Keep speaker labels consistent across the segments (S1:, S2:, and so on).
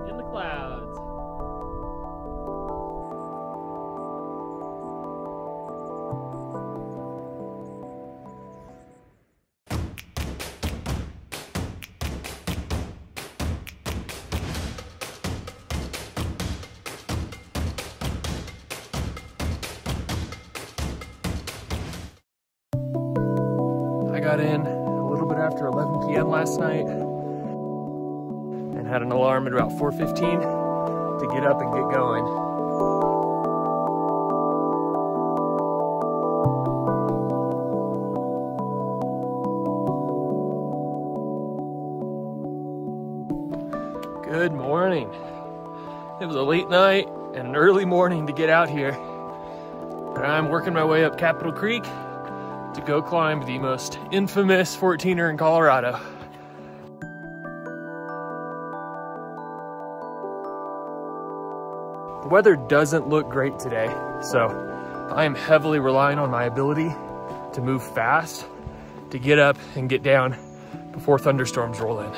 S1: In the clouds. I got in a little bit after 11 p.m. last night and had an alarm at about 4:15 to get up and get going. Good morning. It was a late night and an early morning to get out here, but I'm working my way up Capitol Creek to go climb the most infamous 14er in Colorado. The weather doesn't look great today, so I am heavily relying on my ability to move fast, to get up and get down before thunderstorms roll in.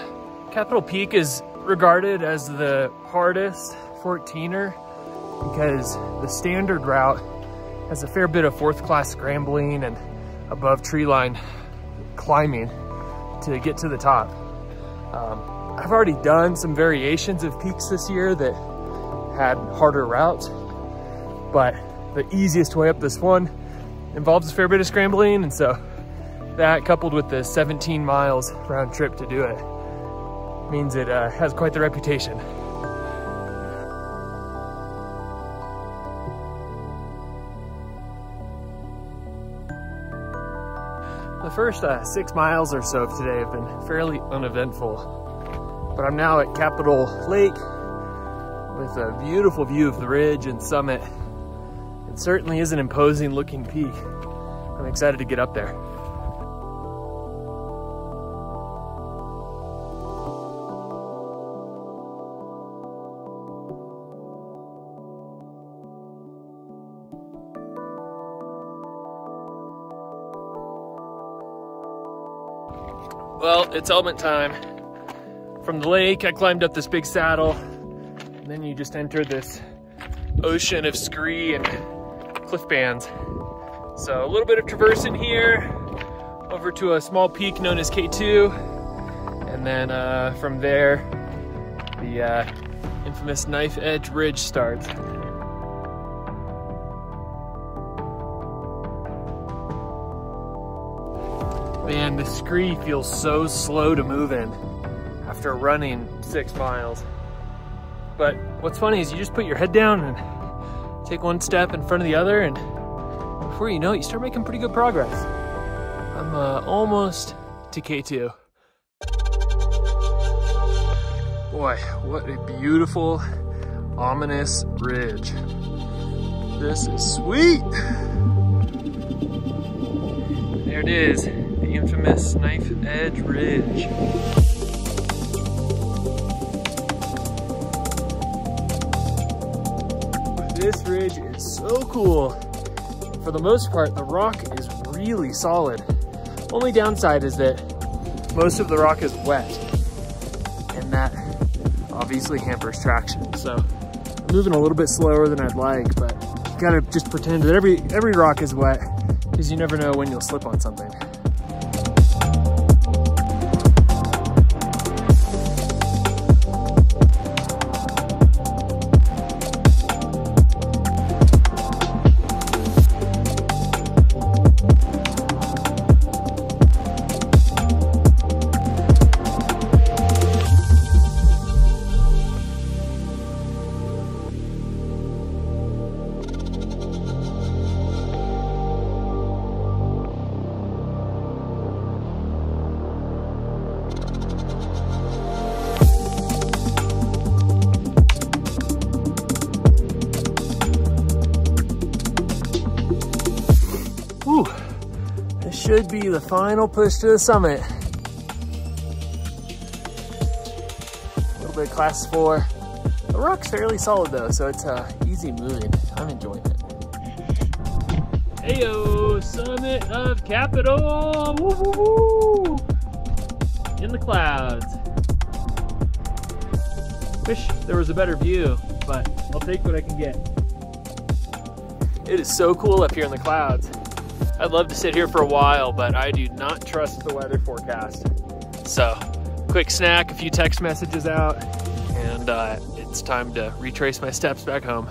S1: Capitol Peak is regarded as the hardest 14er because the standard route has a fair bit of fourth class scrambling and above tree line climbing to get to the top. I've already done some variations of peaks this year that had harder routes, but the easiest way up this one involves a fair bit of scrambling, and so that, coupled with the 17 miles round trip to do it, means it has quite the reputation. The first 6 miles or so of today have been fairly uneventful, but I'm now at Capitol Lake with a beautiful view of the ridge and summit. It certainly is an imposing looking peak. I'm excited to get up there. Well, it's element time. From the lake, I climbed up this big saddle, and then you just enter this ocean of scree and cliff bands. So a little bit of traversing here, over to a small peak known as K2, and then from there, the infamous Knife Edge Ridge starts. Man, the scree feels so slow to move in after running 6 miles. But what's funny is you just put your head down and take one step in front of the other, and before you know it, you start making pretty good progress. I'm almost to K2. Boy, what a beautiful, ominous ridge. This is sweet. There it is. The infamous Knife Edge Ridge. This ridge is so cool. For the most part, the rock is really solid. Only downside is that most of the rock is wet, and that obviously hampers traction. So I'm moving a little bit slower than I'd like, but you gotta just pretend that every rock is wet, because you never know when you'll slip on something. Whew, this should be the final push to the summit. A little bit of class 4. The rock's fairly solid though, so it's easy moving. I'm enjoying it. Heyo, summit of Capitol! Woo woo woo! In the clouds. Wish there was a better view, but I'll take what I can get. It is so cool up here in the clouds. I'd love to sit here for a while, but I do not trust the weather forecast. So, quick snack, a few text messages out, and it's time to retrace my steps back home.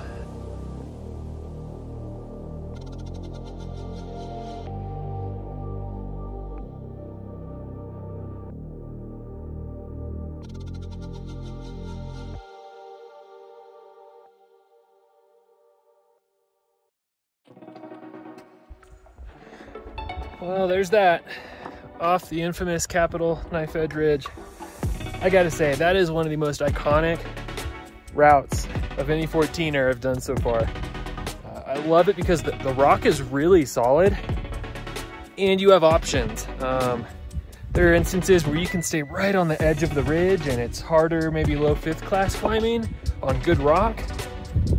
S1: Well, there's that, off the infamous Capitol Knife Edge Ridge. I gotta say, that is one of the most iconic routes of any 14er I've done so far. I love it because the rock is really solid and you have options. There are instances where you can stay right on the edge of the ridge and it's harder, maybe low 5th class climbing on good rock,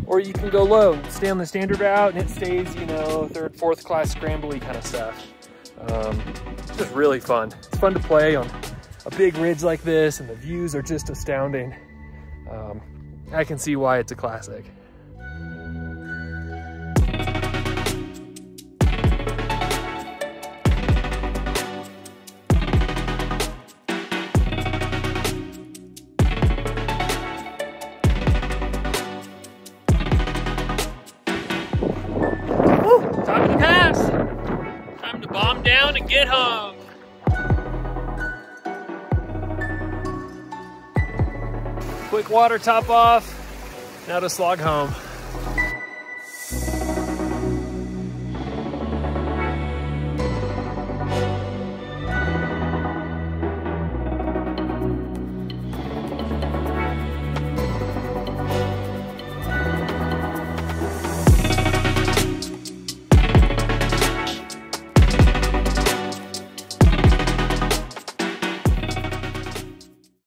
S1: or you can go low and stay on the standard route and it stays, you know, 3rd, 4th class scrambly kind of stuff. It's just really fun. It's fun to play on a big ridge like this, and the views are just astounding. I can see why it's a classic. Woo! Top of the pass! Time to bomb down and get home. Quick water top off, now to slog home.